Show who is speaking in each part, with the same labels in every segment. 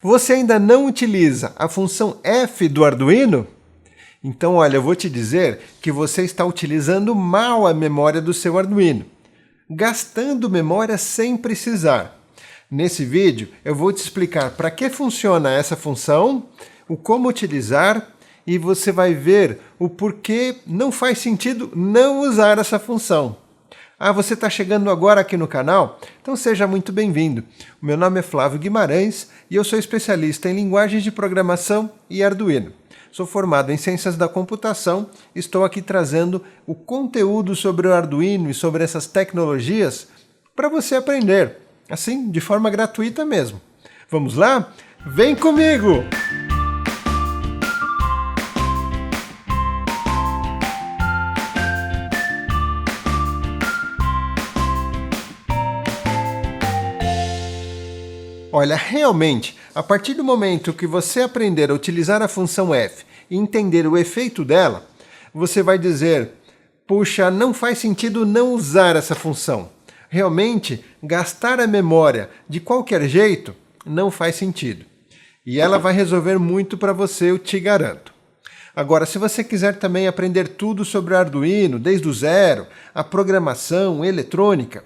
Speaker 1: Você ainda não utiliza a função F do Arduino? Então, olha, eu vou te dizer que você está utilizando mal a memória do seu Arduino, gastando memória sem precisar. Nesse vídeo, eu vou te explicar para que funciona essa função, o como utilizar, e você vai ver o porquê não faz sentido não usar essa função. Ah, você está chegando agora aqui no canal? Então seja muito bem-vindo. O meu nome é Flávio Guimarães e eu sou especialista em linguagens de programação e Arduino. Sou formado em Ciências da Computação e estou aqui trazendo o conteúdo sobre o Arduino e sobre essas tecnologias para você aprender, assim, de forma gratuita mesmo. Vamos lá? Vem comigo! Olha, realmente, a partir do momento que você aprender a utilizar a função F e entender o efeito dela, você vai dizer, puxa, não faz sentido não usar essa função. Realmente, gastar a memória de qualquer jeito não faz sentido. E ela vai resolver muito para você, eu te garanto. Agora, se você quiser também aprender tudo sobre o Arduino, desde o zero, a programação, eletrônica,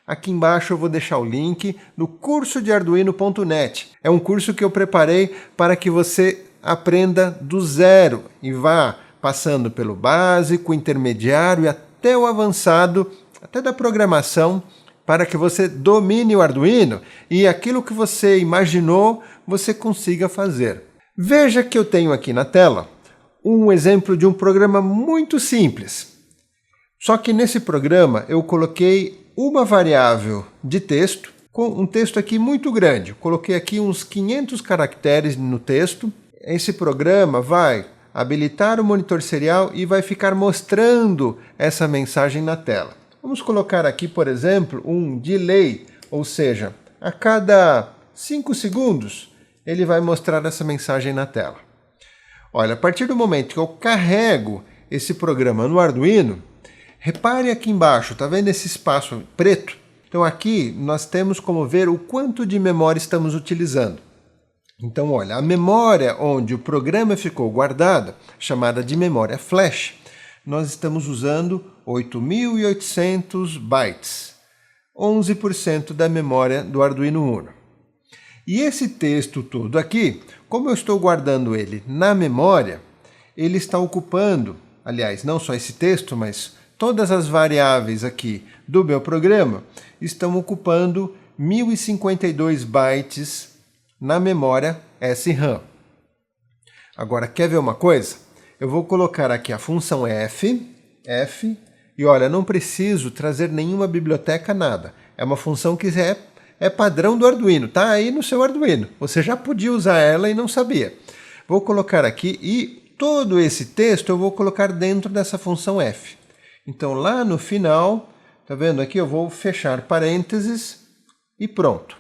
Speaker 1: aqui embaixo eu vou deixar o link do curso de Arduino.net. É um curso que eu preparei para que você aprenda do zero e vá passando pelo básico, intermediário e até o avançado, até da programação, para que você domine o Arduino e aquilo que você imaginou, você consiga fazer. Veja que eu tenho aqui na tela um exemplo de um programa muito simples. Só que nesse programa eu coloquei uma variável de texto, com um texto aqui muito grande. Eu coloquei aqui uns 500 caracteres no texto. Esse programa vai habilitar o monitor serial e vai ficar mostrando essa mensagem na tela. Vamos colocar aqui, por exemplo, um delay, ou seja, a cada 5 segundos ele vai mostrar essa mensagem na tela. Olha, a partir do momento que eu carrego esse programa no Arduino, repare aqui embaixo, está vendo esse espaço preto? Então aqui nós temos como ver o quanto de memória estamos utilizando. Então olha, a memória onde o programa ficou guardado, chamada de memória flash, nós estamos usando 8.800 bytes, 11% da memória do Arduino Uno. E esse texto todo aqui, como eu estou guardando ele na memória, ele está ocupando, aliás, não só esse texto, mas todas as variáveis aqui do meu programa estão ocupando 1052 bytes na memória SRAM. Agora, quer ver uma coisa? Eu vou colocar aqui a função F, e olha, não preciso trazer nenhuma biblioteca, nada. É uma função que é padrão do Arduino, tá aí no seu Arduino. Você já podia usar ela e não sabia. Vou colocar aqui e todo esse texto eu vou colocar dentro dessa função F. Então, lá no final, tá vendo aqui? Eu vou fechar parênteses e pronto.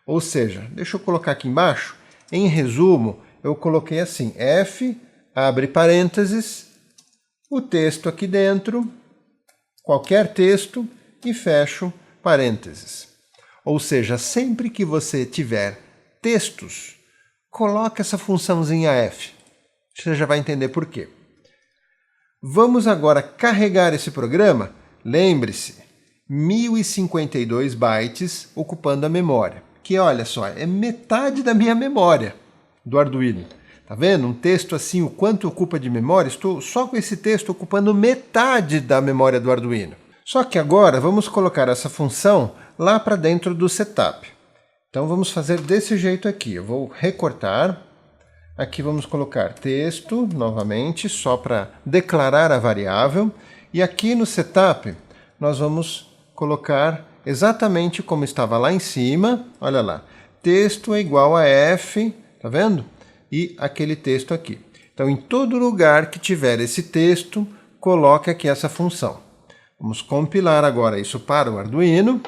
Speaker 1: Ou seja, deixa eu colocar aqui embaixo. Em resumo, eu coloquei assim, F, abre parênteses, o texto aqui dentro, qualquer texto, e fecho parênteses. Ou seja, sempre que você tiver textos, coloque essa funçãozinha F. Você já vai entender por quê. Vamos agora carregar esse programa. Lembre-se, 1052 bytes ocupando a memória, que olha só, é metade da minha memória do Arduino. Tá vendo? Um texto assim, o quanto ocupa de memória, estou só com esse texto ocupando metade da memória do Arduino. Só que agora vamos colocar essa função lá para dentro do setup. Então vamos fazer desse jeito aqui. Eu vou recortar. Aqui vamos colocar texto, novamente, só para declarar a variável. E aqui no setup, nós vamos colocar exatamente como estava lá em cima. Olha lá, texto é igual a F, tá vendo? E aquele texto aqui. Então, em todo lugar que tiver esse texto, coloque aqui essa função. Vamos compilar agora isso para o Arduino.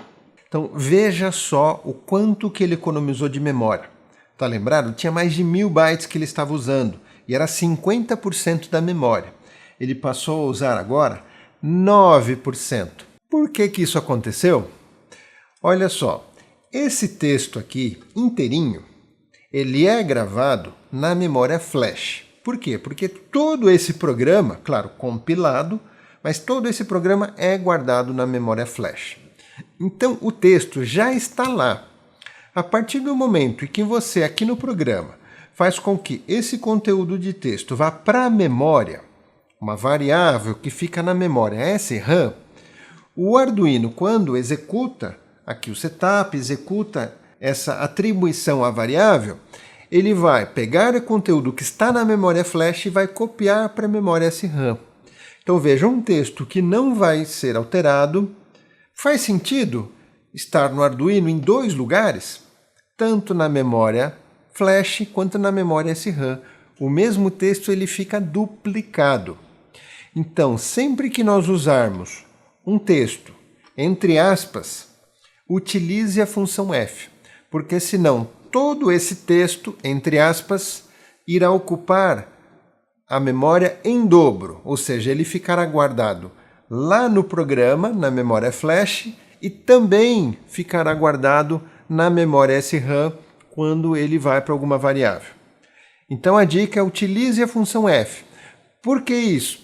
Speaker 1: Então, veja só o quanto que ele economizou de memória. Tá lembrado? Tinha mais de 1000 bytes que ele estava usando e era 50% da memória. Ele passou a usar agora 9%. Por que que isso aconteceu? Olha só, esse texto aqui inteirinho, ele é gravado na memória flash. Por quê? Porque todo esse programa, claro, compilado, mas todo esse programa é guardado na memória flash. Então, o texto já está lá. A partir do momento em que você, aqui no programa, faz com que esse conteúdo de texto vá para a memória, uma variável que fica na memória SRAM, o Arduino, quando executa aqui o setup, executa essa atribuição à variável, ele vai pegar o conteúdo que está na memória flash e vai copiar para a memória SRAM. Então veja, um texto que não vai ser alterado. Faz sentido estar no Arduino em 2 lugares? Tanto na memória flash quanto na memória SRAM. O mesmo texto ele fica duplicado. Então, sempre que nós usarmos um texto, entre aspas, utilize a função F, porque senão todo esse texto, entre aspas, irá ocupar a memória em dobro, ou seja, ele ficará guardado lá no programa, na memória flash, e também ficará guardado na memória SRAM quando ele vai para alguma variável. Então a dica é utilize a função F. Por que isso?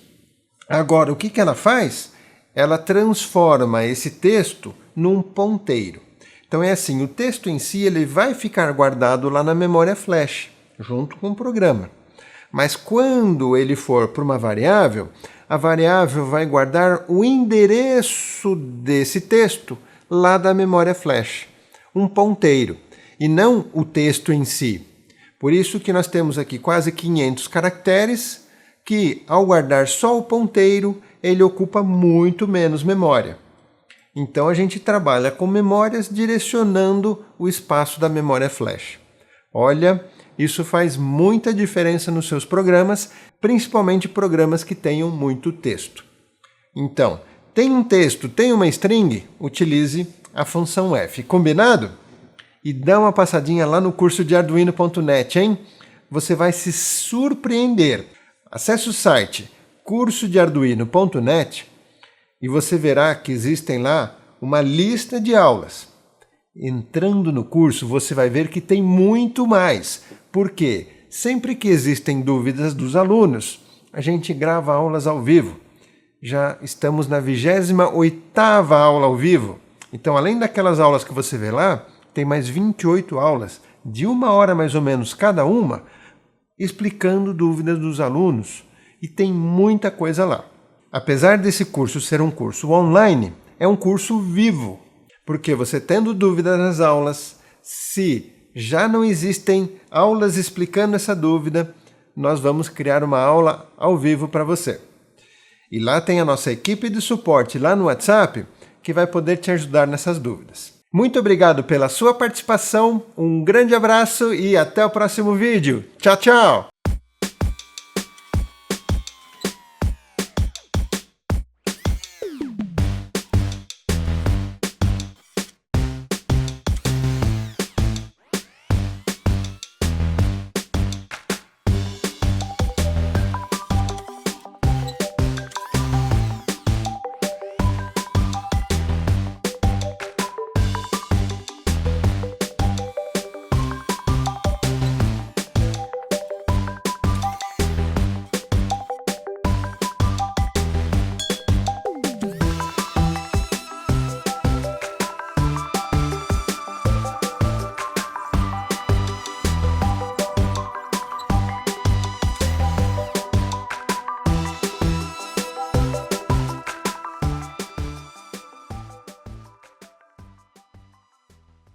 Speaker 1: Agora, o que ela faz? Ela transforma esse texto num ponteiro. Então é assim, o texto em si ele vai ficar guardado lá na memória flash, junto com o programa. Mas quando ele for para uma variável, a variável vai guardar o endereço desse texto lá da memória flash, um ponteiro, e não o texto em si. Por isso que nós temos aqui quase 500 caracteres, que ao guardar só o ponteiro, ele ocupa muito menos memória. Então a gente trabalha com memórias direcionando o espaço da memória flash. Olha, isso faz muita diferença nos seus programas, principalmente programas que tenham muito texto. Então, tem um texto, tem uma string, utilize a função F. Combinado? E dá uma passadinha lá no curso de Arduino.net, hein? Você vai se surpreender. Acesse o site cursodearduino.net e você verá que existem lá uma lista de aulas. Entrando no curso, você vai ver que tem muito mais. Por quê? Sempre que existem dúvidas dos alunos, a gente grava aulas ao vivo. Já estamos na 28ª aula ao vivo. Então, além daquelas aulas que você vê lá, tem mais 28 aulas, de 1 hora mais ou menos cada uma, explicando dúvidas dos alunos. E tem muita coisa lá. Apesar desse curso ser um curso online, é um curso vivo. Porque você tendo dúvida nas aulas, se já não existem aulas explicando essa dúvida, nós vamos criar uma aula ao vivo para você. E lá tem a nossa equipe de suporte lá no WhatsApp que vai poder te ajudar nessas dúvidas. Muito obrigado pela sua participação, um grande abraço e até o próximo vídeo. Tchau, tchau!